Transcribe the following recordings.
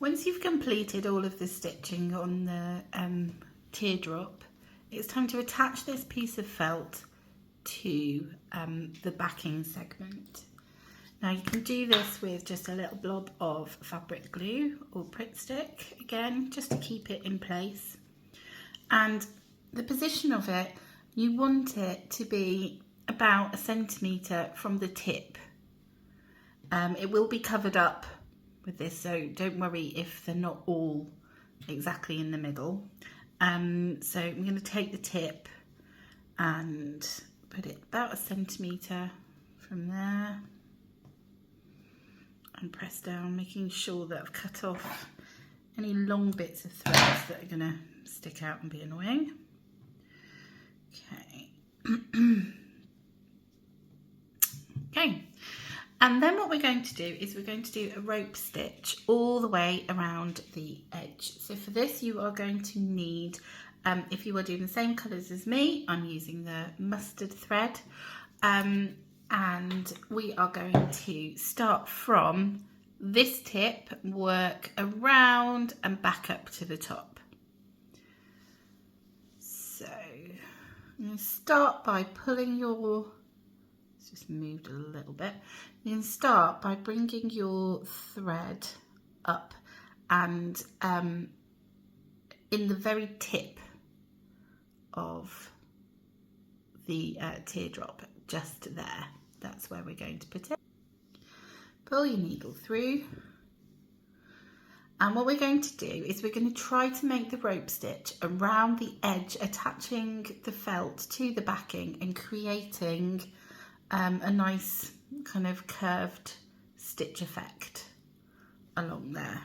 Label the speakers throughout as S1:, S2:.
S1: Once you've completed all of the stitching on the teardrop, it's time to attach this piece of felt to the backing segment. Now you can do this with just a little blob of fabric glue or Pritt stick, again, just to keep it in place. And the position of it, you want it to be about 1 centimetre from the tip. It will be covered up with this, so don't worry if they're not all exactly in the middle. So I'm going to take the tip and put it about 1 centimetre from there and press down, making sure that I've cut off any long bits of threads that are going to stick out and be annoying. Okay. Okay. And then what we're going to do is we're going to do a rope stitch all the way around the edge. So for this you are going to need, if you are doing the same colours as me, I'm using the mustard thread. And we are going to start from this tip, work around and back up to the top. So I'm going to start by pulling your, it's just moved a little bit. You can start by bringing your thread up and in the very tip of the teardrop, just there. That's where we're going to put it. Pull your needle through. And what we're going to do is we're going to try to make the rope stitch around the edge, attaching the felt to the backing and creating a nice kind of curved stitch effect along there.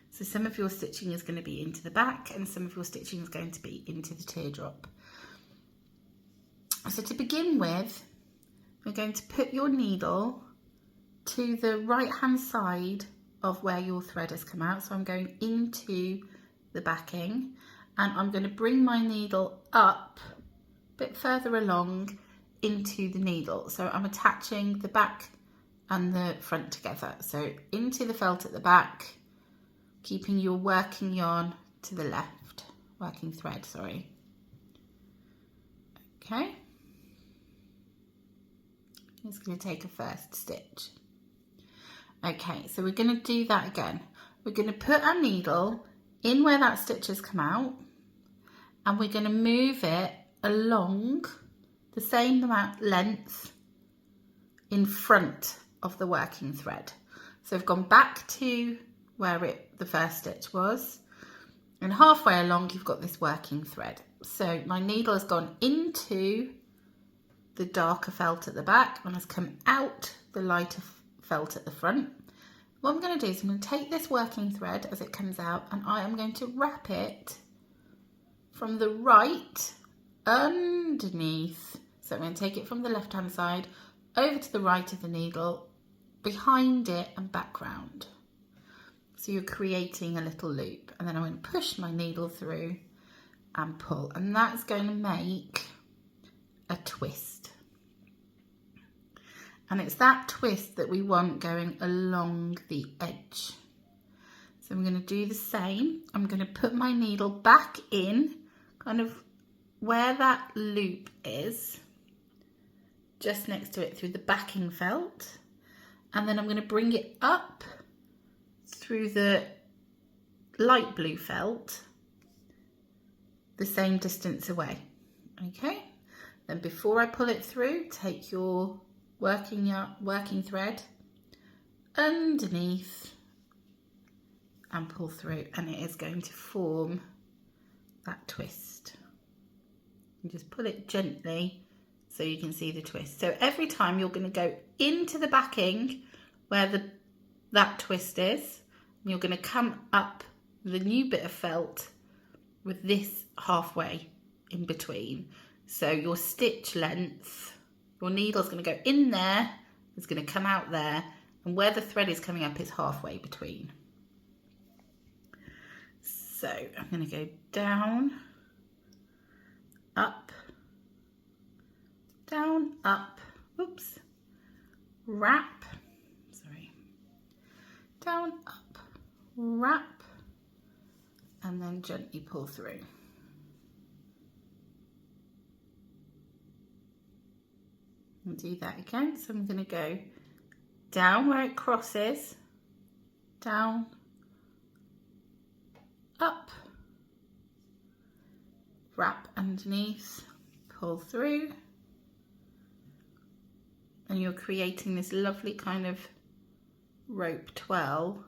S1: So some of your stitching is going to be into the back and some of your stitching is going to be into the teardrop. So to begin with, we're going to put your needle to the right hand side of where your thread has come out. So I'm going into the backing and I'm going to bring my needle up a bit further along into the needle. So I'm attaching the back and the front together. So into the felt at the back, keeping your working yarn to the left, working thread, sorry. Okay. It's going to take a first stitch. Okay, so we're going to do that again. We're going to put our needle in where that stitch has come out and we're going to move it along the same amount length in front of the working thread. So I've gone back to where the first stitch was and halfway along you've got this working thread. So my needle has gone into the darker felt at the back and has come out the lighter felt at the front. What I'm going to do is I'm going to take this working thread as it comes out and I am going to wrap it from the right underneath. So I'm going to take it from the left hand side over to the right of the needle, behind it and back round. So you're creating a little loop and then I'm going to push my needle through and pull, and that's going to make a twist. And it's that twist that we want going along the edge. So I'm going to do the same. I'm going to put my needle back in kind of where that loop is, just next to it through the backing felt. And then I'm going to bring it up through the light blue felt the same distance away. Okay, then before I pull it through, take your working thread underneath and pull through, and it is going to form that twist. You just pull it gently so you can see the twist. So every time you're going to go into the backing where that twist is, and you're going to come up the new bit of felt with this halfway in between. So your stitch length, your needle's going to go in there, it's going to come out there, and where the thread is coming up is halfway between. So I'm going to go down, up, down, up, oops, wrap, sorry, down, up, wrap, and then gently pull through. And do that again. So I'm going to go down where it crosses, down, up, wrap underneath, pull through, and you're creating this lovely kind of rope twirl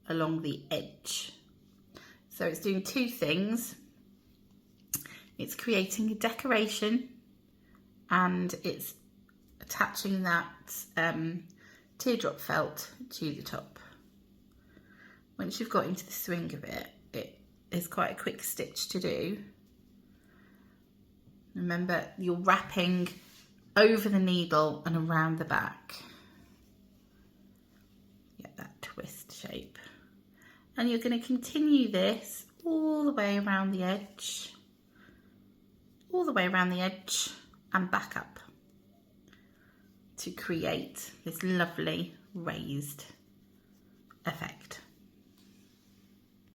S1: along the edge. So it's doing two things. It's creating a decoration and it's attaching that teardrop felt to the top. Once you've got into the swing of it, it is quite a quick stitch to do. Remember, you're wrapping over the needle and around the back. Get that twist shape. And you're going to continue this all the way around the edge, all the way around the edge and back up to create this lovely raised effect.